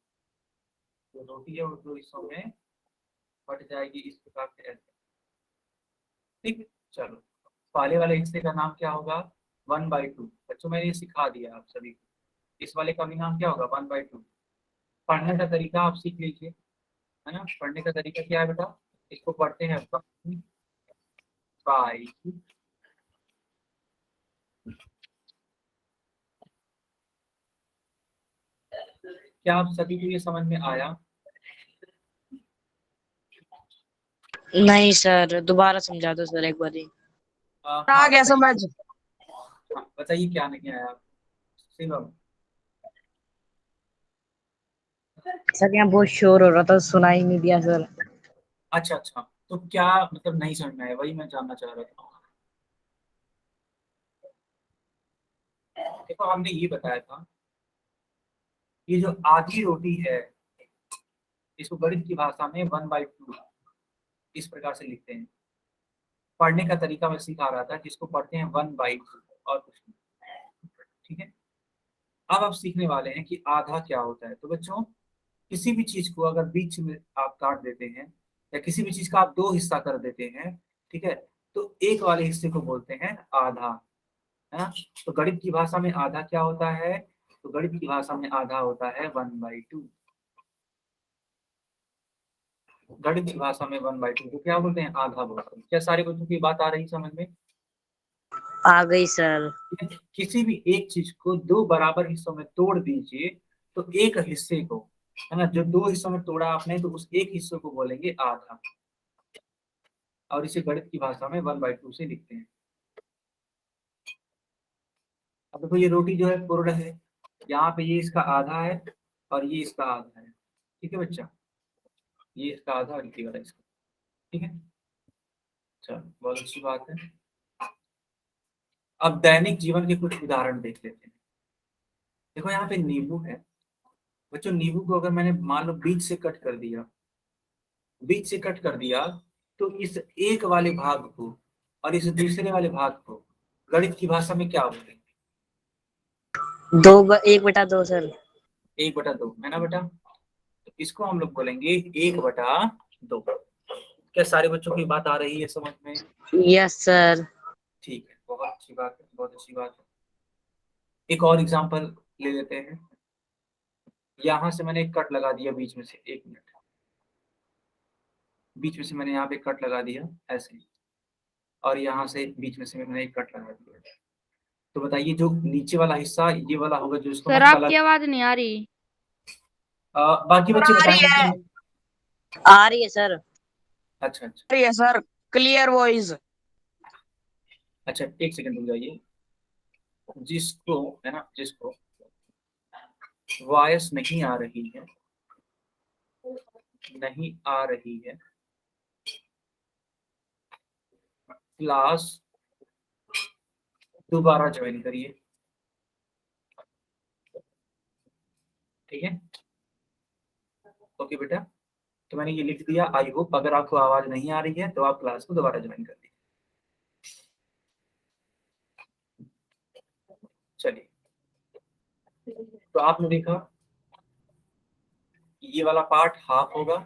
जो रोटी है वो दो हिस्सों में बट जाएगी इस प्रकार से ऐसे। ठीक है, चलो पहले वाले हिस्से का नाम क्या होगा? 1/2। बच्चों मैंने ये सिखा दिया आप सभी को। इस वाले का भी नाम क्या होगा? 1/2। पढ़ने का तरीका आप सीख लीजिए, है ना। पढ़ने का तरीका क्या है बेटा? इसको पढ़ते हैं 1/2। क्या आप सभी को ये समझ में आया? नहीं सर, दोबारा समझा दो सर एक बार। आ हाँ गया बताइए। समझ। हाँ बताइए क्या नहीं आया? शिवम। सर यहाँ बहुत शोर हो रहा था, सुना ही नहीं दिया सर। अच्छा अच्छा, तो क्या मतलब नहीं समझ में आया, वही मैं जानना चाह रहा था। देखो हमने ये बताया था, ये जो आधी रोटी है इसको गणित की भाषा में 1/2 इस प्रकार से लिखते हैं। पढ़ने का तरीका मैं सिखा रहा था, जिसको पढ़ते हैं 1/2 और कुछ नहीं। ठीक है, अब आप सीखने वाले हैं कि आधा क्या होता है। तो बच्चों किसी भी चीज को अगर बीच में आप काट देते हैं या किसी भी चीज का आप दो हिस्सा कर देते हैं, ठीक है, तो एक वाले हिस्से को बोलते हैं आधा, है ना। तो गणित की भाषा में आधा क्या होता है? तो गणित की भाषा में आधा होता है 1/2। गणित की भाषा में 1/2 को क्या बोलते हैं? आधा बोलते हैं। क्या सारे बच्चों की बात आ रही समझ में? आ गई सर। किसी भी एक चीज को दो बराबर हिस्सों में तोड़ दीजिए तो एक हिस्से को, है ना, जो दो हिस्सों में तोड़ा आपने तो उस एक हिस्से को बोलेंगे आधा, और इसे गणित की भाषा में 1/2 से लिखते हैं। अब देखो ये रोटी जो है पूर्ण है, यहाँ पे ये इसका आधा है और ये इसका आधा है। ठीक है बच्चा, ये इसका आधा और ये वाला इसका। ठीक है, चलो बहुत अच्छी बात है। अब दैनिक जीवन के कुछ उदाहरण देख लेते हैं। देखो यहाँ पे नींबू है। बच्चों नींबू को अगर मैंने मान लो बीच से कट कर दिया, बीच से कट कर दिया, तो इस एक वाले भाग को और इस दूसरे वाले भाग को गणित की भाषा में क्या बोलेंगे? 1/2 सर। 1/2, है ना बेटा। तो इसको हम लोग बोलेंगे 1/2। क्या सारे बच्चों की बात आ रही है समझ में? Yes sir. ठीक है, बहुत अच्छी बात है, बहुत अच्छी बात है। एक और एग्जांपल ले लेते हैं। यहाँ से मैंने एक कट लगा दिया बीच में से, 1 मिनट, बीच में से मैंने यहाँ पे कट लगा दिया ऐसे, और यहाँ से बीच में से मैंने एक कट लगा दिया। तो बताइए जो नीचे वाला हिस्सा ये वाला होगा जो इसको सर मैं आपकी कलर, आवाज नहीं आ रही। बाकी बच्चे आ रही बताएंगे है, कि आ रही है सर। अच्छा अच्छा आ रही है सर, क्लियर वॉइस। अच्छा, एक सेकंड रुक जाइए। जिसको, है ना, जिसको वॉइस नहीं आ रही है, नहीं आ रही है, क्लास दोबारा ज्वाइन करिए। ठीक है, ओके बेटा। तो मैंने ये लिख दिया। आई होप अगर आपको आवाज नहीं आ रही है तो आप क्लास को दोबारा ज्वाइन कर दीजिए। चलिए, तो आपने देखा ये वाला पार्ट हाफ होगा,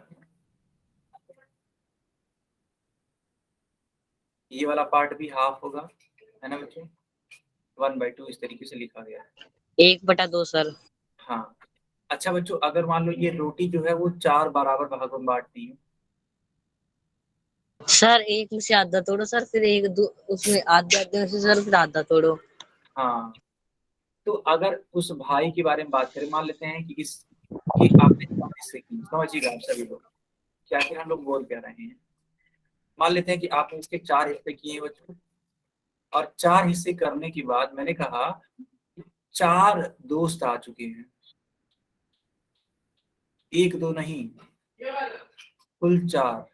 ये वाला पार्ट भी हाफ होगा, है ना बच्चों। 1/2 इस तरीके से लिखा गया है। 1/2 सर। हाँ, अच्छा बच्चों अगर मान लो ये रोटी जो है वो 4 बराबर भागों में बांटती है। सर एक में से आधा तोड़ो सर, फिर उसमें आधे आधे में से सर फिर आधा तोड़ो। हाँ, तो अगर उस भाई के बारे में बात करें, मान लेते हैं कि इस, ये आपने 4 हिस्से की, समझिएगा आप सभी लोग, क्या क्या हम लोग बोल क्या रहे हैं। मान लेते हैं कि आपने इसके 4 हिस्से किए बच्चों, और 4 हिस्से करने के बाद मैंने कहा 4 दोस्त आ चुके हैं, 1 2 नहीं, कुल 4।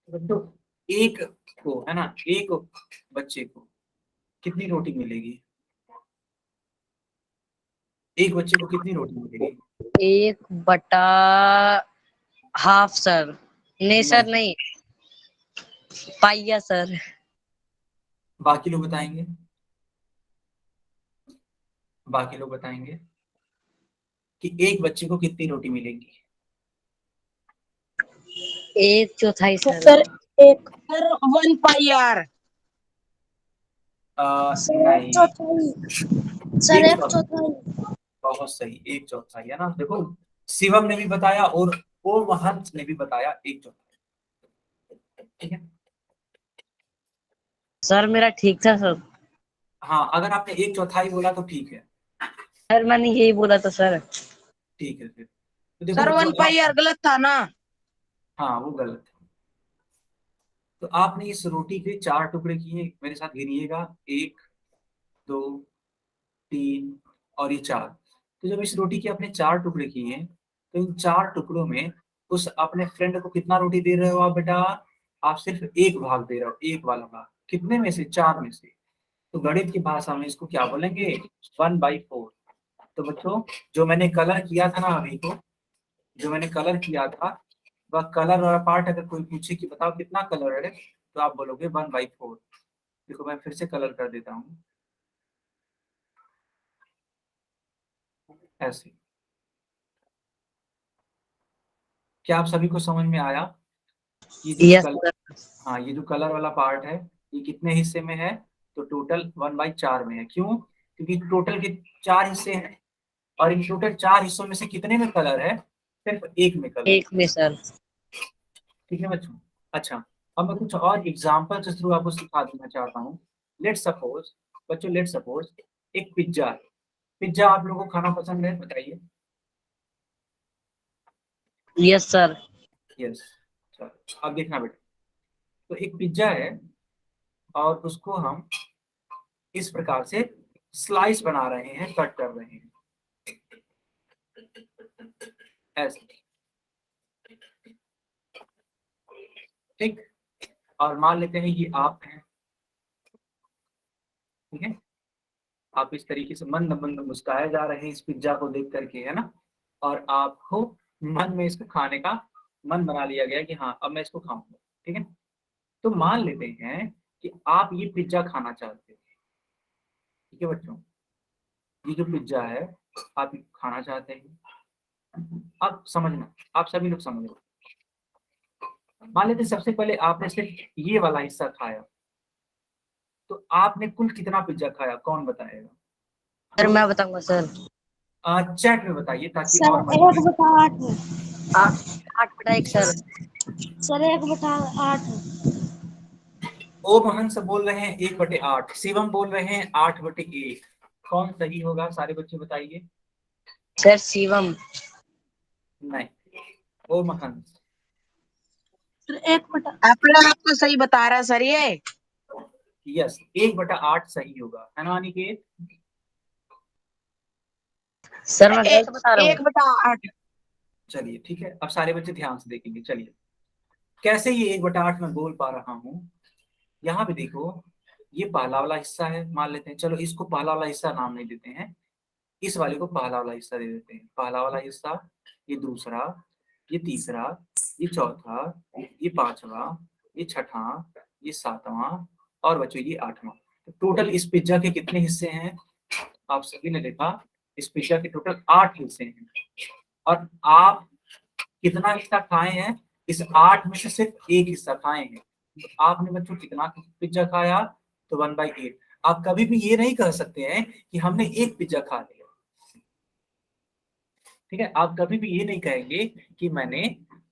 तो एक को है ना, एक बच्चे को कितनी रोटी मिलेगी, एक बच्चे को कितनी रोटी मिलेगी? 1/2 सर। नहीं सर, नहीं, नहीं, पाइया सर। बाकी लोग बताएंगे, बाकी लोग बताएंगे कि एक बच्चे को कितनी रोटी मिलेगी। 1/4 सर। सर एक सर 1 पाई आर। नहीं, 1/4 सर, 1/4। बहुत सही, 1/4 है ना। देखो, शिवम ने भी बताया और ओ महंत ने भी बताया 1/4। ठीक है, सर मेरा ठीक था सर। हाँ, अगर आपने 1/4 बोला तो ठीक है, सर मैंने यही बोला था सर। ठीक है फिर। तो देखो सर 1 बच्चों, पाई आर गलत था ना। हाँ वो गलत है। तो आपने इस रोटी के 4 टुकड़े किए, मेरे साथ गिनिएगा, 1 2 3 और ये 4। तो जब इस रोटी के आपने 4 टुकड़े किए हैं, तो इन 4 टुकड़ों में उस अपने फ्रेंड को कितना रोटी दे रहे हो आप बेटा? आप सिर्फ एक भाग दे रहे हो, एक वाला भाग। कितने में से? 4 में से। तो गणित की भाषा में इसको क्या बोलेंगे? 1/4। तो बच्चों, जो मैंने कलर किया था ना अभी को, जो मैंने कलर किया था, वह कलर वाला पार्ट अगर कोई पूछे कि बताओ कितना कलर है, तो आप बोलोगे 1/4। देखो मैं फिर से कलर कर देता हूँ ऐसे। क्या आप सभी को समझ में आया? ये जो यस कलर, सर। हाँ, ये जो कलर वाला पार्ट है, ये कितने हिस्से में है? तो टोटल 1/4 में है। क्यों? क्योंकि टोटल के 4 हिस्से हैं, और इन टोटल 4 हिस्सों में से कितने में कलर है? सिर्फ एक में कलर। एक में सर। ठीक है बच्चों। अच्छा, अब मैं कुछ और एग्जाम्पल के थ्रू आपको सिखा देना चाहता हूँ। लेट सपोज बच्चों, लेट सपोज एक पिज्जा है। पिज्जा आप लोगों को खाना पसंद है? बताइए। Yes sir. यस। चलो अब देखना बेटा, तो एक पिज्जा है, और उसको हम इस प्रकार से स्लाइस बना रहे हैं, कट कर रहे हैं ऐसे। ठीक, और मान लेते हैं ये आप हैं। ठीक है, आप इस तरीके से मंद मंद मुस्कुराए जा रहे हैं इस पिज्जा को देख करके, है ना। और आपको मन में इसको खाने का मन बना लिया गया कि हाँ अब मैं इसको खाऊंगा। ठीक है, तो मान लेते हैं कि आप ये पिज्जा खाना चाहते हैं। ठीक है बच्चों, ये जो पिज्जा है आप खाना चाहते हैं। अब समझना, आप सभी लोग समझ लो। मान लेते सबसे पहले आपने सिर्फ ये वाला हिस्सा खाया, तो आपने कुल कितना पिज्जा खाया? कौन बताएगा? सर मैं बताऊंगा सर। चैट में बताइए ताकि सर और मजा आए। 1/8 है। 8/1 सर। सर 1/8 है। ओ मोहन से बोल रहे हैं 1/8, शिवम बोल रहे हैं 8/1। कौन सही होगा? सारे बच्चे बताइए। सर शिवम। नहीं, ओ मोहन। सर 1/8। अपने आप को सही बता रहा है सर ये। यस, 1/8 सही होगा, है ना अनिकेत? सर मैं गलत बता रहा हूँ। 1/8। चलिए ठीक है, अब सारे बच्चे ध्यान से देखेंगे। चलिए, कैसे ये 1/8 मैं बोल पा रहा हूँ? यहाँ पे देखो, ये पहला वाला हिस्सा है मान लेते हैं। चलो इसको पहला वाला हिस्सा नाम नहीं देते हैं, इस वाले को पहला वाला हिस्सा दे देते हैं। पहला वाला हिस्सा, ये दूसरा, ये तीसरा, ये चौथा, ये पांचवा, ये छठा, ये सातवां, और बच्चों ये 8वां। तो टोटल इस पिज्जा के कितने हिस्से हैं? आप सभी ने देखा, इस पिज्जा के टोटल 8 हिस्से हैं, और आप कितना हिस्सा खाए हैं? इस 8 में से सिर्फ एक हिस्सा खाए हैं। तो आपने बच्चों कितना पिज्जा खाया? तो 1/8। आप कभी भी ये नहीं कह सकते हैं कि हमने एक पिज्जा खा लिया। ठीक है, आप कभी भी ये नहीं कहेंगे कि मैंने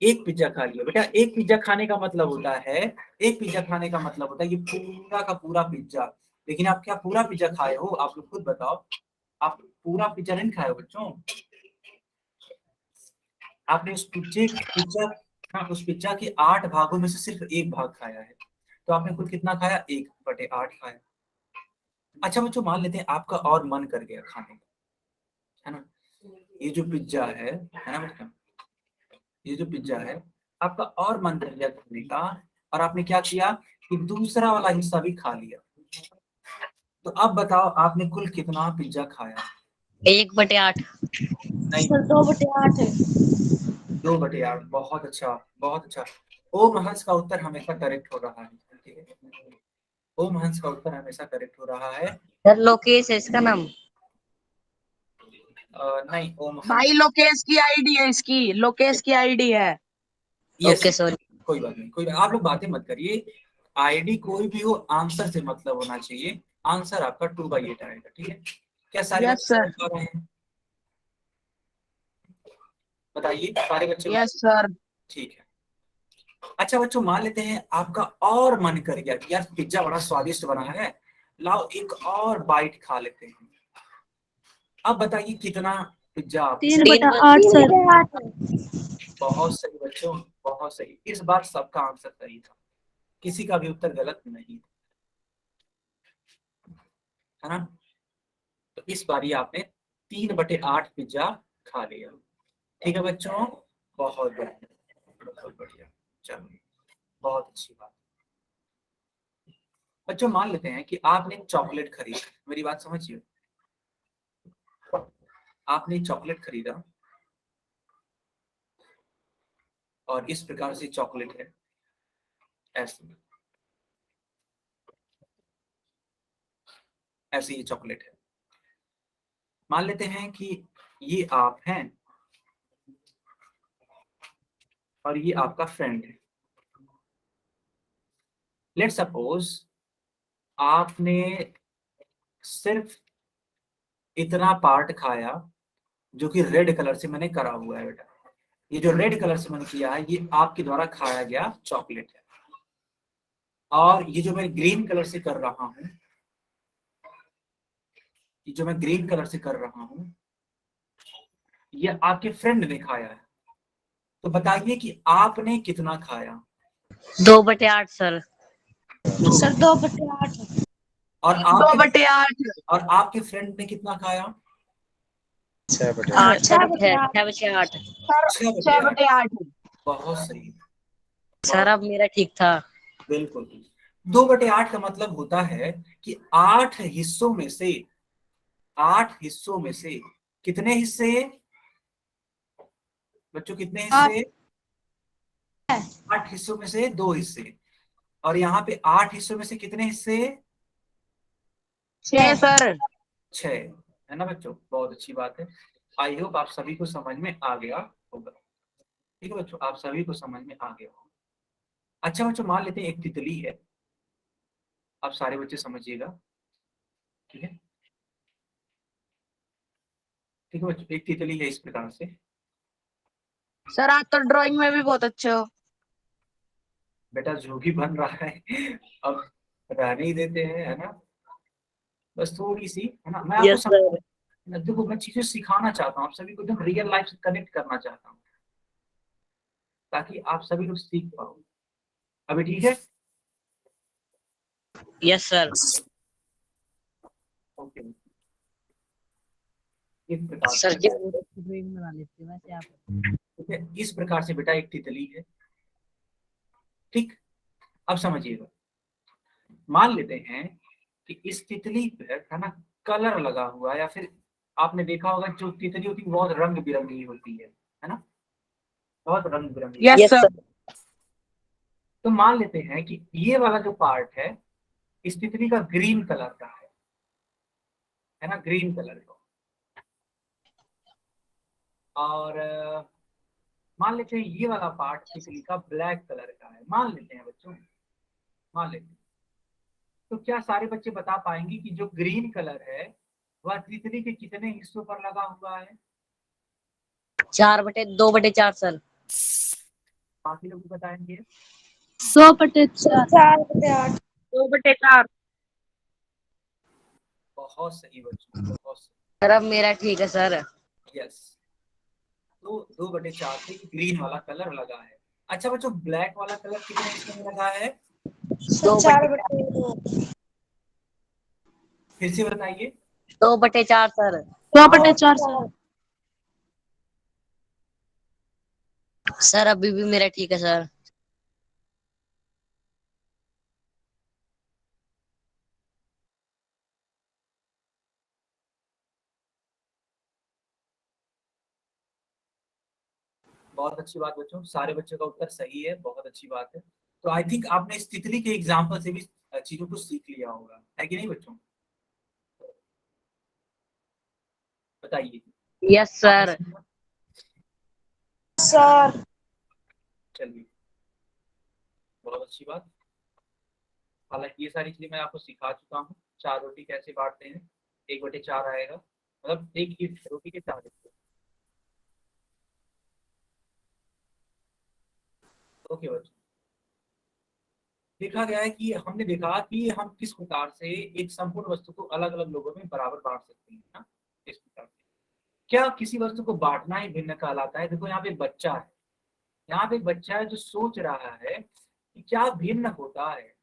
एक पिज्जा खा लिया। बेटा, एक पिज्जा खाने का मतलब होता है, एक पिज्जा खाने का मतलब होता है ये पूरा का पूरा पिज्जा। लेकिन आप क्या पूरा पिज्जा खाए हो? आप लोग खुद बताओ, आप पूरा पिज्जा नहीं खाए बच्चों, आपने उस पिज्जा हाँ, उस पिज्जा के 8 भागों में से सिर्फ एक भाग खाया है, तो आपने कुल कितना खाया? 1/8 खाया। अच्छा बच्चों, मान लेते हैं आपका और मन कर गया खाने का, है ना, ये जो पिज्जा है ना बच्चों, ये जो पिज्जा है आपका और मन कर गया खाने का, और आपने क्या किया कि दूसरा वाला हिस्सा भी खा लिया, तो अब बताओ आपने कुल कितना पिज्जा खाया? 1/8। नहीं, सर 2/8 है। 2/8। बहुत अच्छा, बहुत अच्छा। ओम हंस का उत्तर हमेशा करेक्ट हो रहा है, ठीक है, ओम हंस का उत्तर हमेशा करेक्ट हो रहा है। सर लोकेश है इसका नाम। नहीं, ओम भाई हंस। लोकेश की आईडी है इसकी, लोकेश की आईडी है। Yes, okay sorry. कोई बात नहीं, कोई आप लोग बातें मत करिए, आईडी कोई भी हो, आंसर से मतलब होना चाहिए। आंसर आपका 2/8 आएगा, ठीक है। क्या सारे यस बच्चे सर, समझ पा रहे हैं? बताइए सारे बच्चे यस सर। ठीक है। अच्छा बच्चों, मान लेते हैं आपका और मन कर गया कि यार पिज्जा बड़ा स्वादिष्ट बना है, लाओ एक और बाइट खा लेते हैं। अब बताइए कितना पिज्जा आप? 3/8 सर। बहुत सही बच्चों, बहुत सही। इस बार सबका आंसर सही था, किसी का भी उत्तर गलत नहीं था, है ना। तो इस बार ही आपने 3/8 पिज्जा खा लिया, ठीक है बच्चों। बहुत बढ़िया, बहुत बढ़िया, चलो बहुत अच्छी बात। बच्चों मान लेते हैं कि आपने चॉकलेट खरीदा, मेरी बात समझिए, आपने चॉकलेट खरीदा और इस प्रकार से चॉकलेट है, ऐसे ऐसे ये चॉकलेट है। मान लेते हैं कि ये आप हैं और ये आपका फ्रेंड है। लेट सपोज आपने सिर्फ इतना पार्ट खाया जो कि रेड कलर से मैंने करा हुआ है बेटा, ये जो रेड कलर से मैंने किया है ये आपके द्वारा खाया गया चॉकलेट है, और ये जो मैं ग्रीन कलर से कर रहा हूँ, ये जो मैं ग्रीन कलर से कर रहा हूँ ये आपके फ्रेंड ने खाया है। तो बताइए कि आपने कितना खाया? 2/8 सर। दो। सर 2/8। और दो आपके बटे आठ और आपके फ्रेंड ने कितना खाया? 6/8। 6/8। सर, 6/8। 6/8। बहुत सही, सर बहुत अब मेरा ठीक था। बिल्कुल। 2/8 का मतलब होता है कि 8 हिस्सों में से कितने हिस्से बच्चों, कितने हिस्से? 8 हिस्सों में से 2 हिस्से, और यहाँ पे 8 हिस्सों में से कितने हिस्से? 6 सर। 6, है ना बच्चों। बहुत अच्छी बात है, आई होप आप सभी को समझ में आ गया होगा, ठीक है बच्चों, आप सभी को समझ में आ गया होगा। अच्छा बच्चों, मान लेते हैं एक तितली है, आप सारे बच्चे समझिएगा, ठीक है, ठीक है बच्चों, एक तितली है इस प्रकार से। सर आप तो ड्राइंग में भी बहुत अच्छे हो। बेटा जो भी बन रहा है अब रहने ही देते हैं, है ना, बस थोड़ी सी, है ना, मैं आपको यस सर। देखो मैं चीजें सिखाना चाहता हूँ, आप सभी को एकदम रियल लाइफ से कनेक्ट करना चाहता हूँ, ताकि आप सभी लोग सीख पाओ। अभी ठीक है? Yes sir. ओके, इस प्रकार सर से, जी बहुत अच्छी ड्राइंग बना लेते हैं वैसे आप। ठीक है, इस प्रकार से बेटा एक तितली है, ठीक। अब समझिएगा, मान लेते हैं कि इस तितली पर, है ना, कलर लगा हुआ है, या फिर आपने देखा होगा जो तितली होती है बहुत रंग बिरंगी होती है ना, बहुत रंग बिरंगी। Yes yes sir. सर। तो मान लेते हैं कि ये वाला जो पार्ट है इस तितली का ग्रीन कलर का है ना, ग्रीन कलर का, और मान लेते हैं ये वाला पार्ट तितली का ब्लैक कलर का है, मान लेते हैं बच्चों, मान लेते हैं। तो क्या सारे बच्चे बता पाएंगे कि जो ग्रीन कलर है वह तितली के कितने हिस्सों पर लगा हुआ है? 2/4 सर। बाकी लोग भी बताएंगे। 2/4। 4/8। 2/4। बहुत सही बच्चों, बहुत सही। सर अब मेरा ठीक है सर। यस, तो 2/4 से ग्रीन वाला कलर लगा है। अच्छा बच्चों, ब्लैक वाला कलर कितने हिस्सों में लगा है? सर 4/2। फिर से बताइए। 2/4 सर। 2/4 सर। सर अभी भी मेरा ठीक है सर। बहुत अच्छी बात बच्चों, सारे बच्चों का उत्तर सही है, बहुत अच्छी बात है। तो आई थिंक आपने इस तितली के एग्जाम्पल से भी चीजों को सीख लिया होगा, है कि नहीं बच्चों? बताइए। यस आपने सर। सीखा? सर चलिए, बहुत अच्छी बात। हालांकि ये सारी चीजें मैं आपको सिखा चुका हूँ। 4 रोटी कैसे बांटते हैं, 1/4 आएगा, मतलब एक ही रोटी के 4 हिस्से। ओके बच्चों, देखा गया है कि हमने देखा कि हम किस प्रकार से एक संपूर्ण वस्तु को अलग अलग लोगों में बराबर बांट सकते हैं ना, इस प्रकार से। क्या किसी वस्तु को बांटना ही भिन्न कहलाता है? देखो यहाँ पे एक बच्चा है, यहाँ पे एक बच्चा है जो सोच रहा है कि क्या भिन्न होता है,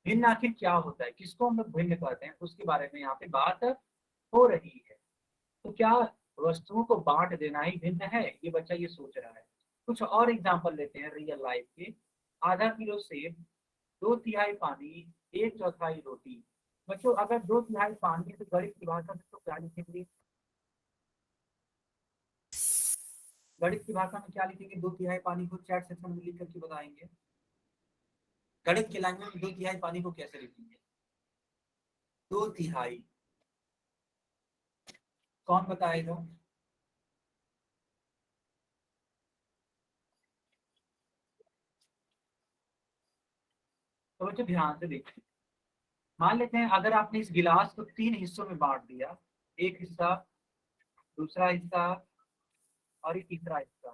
भिन्न आखिर क्या होता है, किसको हम लोग भिन्न कहते हैं, उसके बारे में यहाँ पे बात हो रही है। तो क्या वस्तुओं को बांट देना ही भिन्न है, ये बच्चा ये सोच रहा है। कुछ और एग्जांपल लेते हैं रियल लाइफ के। आधा किलो सेब, 2/3 पानी, 1/4 रोटी। बच्चों अगर 2/3 पानी है तो गणित की भाषा में तो क्या लिखेंगे? गणित की भाषा में क्या लिखेंगे? 2/3 पानी को चैट सेक्शन में लिख करके बताएंगे। गणित के लैंग्वेज में 2/3 पानी को कैसे लिखेंगे? 2/3, कौन बताएगा? तो बच्चों ध्यान से देखिए, मान लेते हैं अगर आपने इस गिलास को 3 हिस्सों में बांट दिया, एक हिस्सा, दूसरा हिस्सा और एक तीसरा हिस्सा,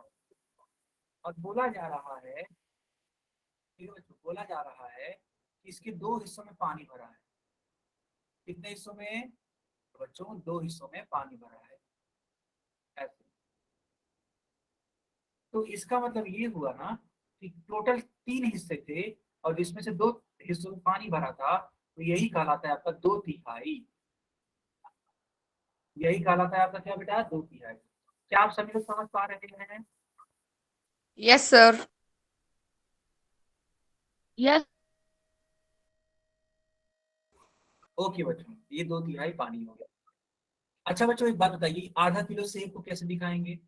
और बोला जा रहा है, ठीक है बच्चों, बोला जा रहा है कि इसके 2 हिस्सों में पानी भरा है। कितने हिस्सों में? तो बच्चों 2 हिस्सों में पानी भरा है, ऐसे। तो इसका मतलब ये हुआ ना कि टोटल 3 हिस्से थे और जिसमें से 2 हिस्सों में पानी भरा था, तो यही कहलाता है आपका 2/3। यही कहलाता है आपका क्या बेटा? 2/3। क्या आप सभी लोग समझ पा रहे हैं? Yes sir. यस ओके बच्चों, ये 2/3 पानी हो गया। अच्छा बच्चों एक बात बताइए, आधा किलो सेब को कैसे दिखाएंगे?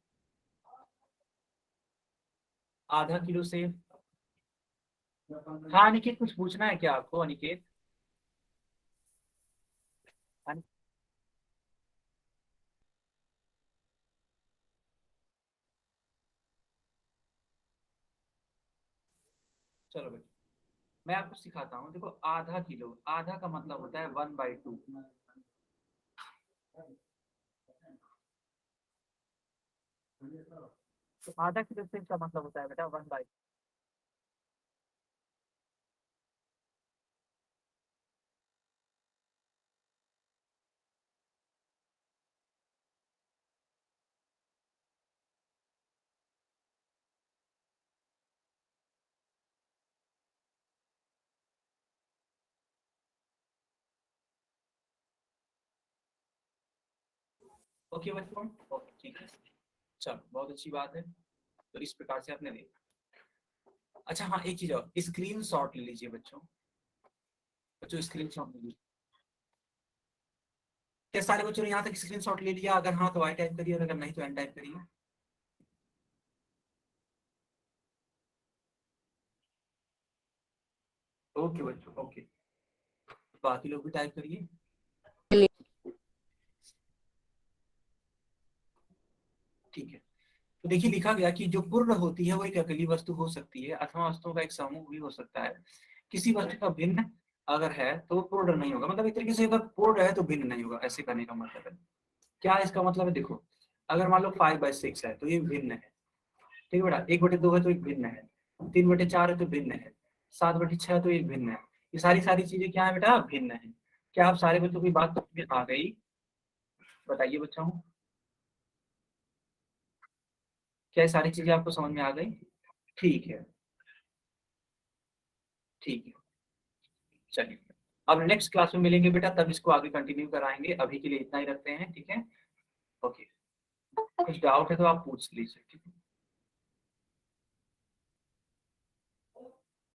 आधा किलो सेब। हाँ अनिकेत, कुछ पूछना है क्या आपको अनिकेत? अनि- चलो बच्चों, मैं आपको सिखाता हूँ। देखो आधा किलो, आधा का मतलब होता है 1/2। तो आधा किलो सेब का मतलब होता है बेटा 1/2। ओके बच्चों, ओके ठीक है, चलो बहुत अच्छी बात है। तो इस प्रकार से आपने देखा। अच्छा हाँ, एक चीज और, स्क्रीन शॉट ले लीजिए बच्चों। बच्चों स्क्रीन शॉट ले लीजिए। क्या सारे बच्चों ने यहाँ तक स्क्रीन शॉट ले लिया? अगर हाँ तो आई टाइप करिए और अगर नहीं तो एन टाइप करिए। ओके बच्चों, ओके, बाकी लोग भी टाइप करिए। ठीक है, तो देखिए लिखा गया कि जो पूर्ण होती है वो एक अकेली वस्तु हो सकती है अथवा वस्तुओं का एक समूह भी हो सकता है। किसी वस्तु का भिन्न अगर है तो वो पूर्ण नहीं होगा, मतलब एक तरीके से अगर पूर्ण है तो भिन्न नहीं होगा, ऐसे करने का मतलब है। क्या इसका मतलब है? देखो अगर मान लो 5/6 है तो ये भिन्न है, ठीक है बेटा। 1/2 है तो एक भिन्न है, 3/4 है तो भिन्न है, 7/6 है तो एक भिन्न है। ये सारी सारी चीजें क्या है बेटा? भिन्न है। क्या आप सारे बच्चों की बात समझ में आ गई? बताइए बच्चों, क्या ये सारी चीजें आपको समझ में आ गई? ठीक है, ठीक है, चलिए अब नेक्स्ट क्लास में मिलेंगे बेटा, तब इसको आगे कंटिन्यू कराएंगे। अभी के लिए इतना ही रखते हैं, ठीक है? ओके, कुछ डाउट है तो आप पूछ लीजिए, ठीक है?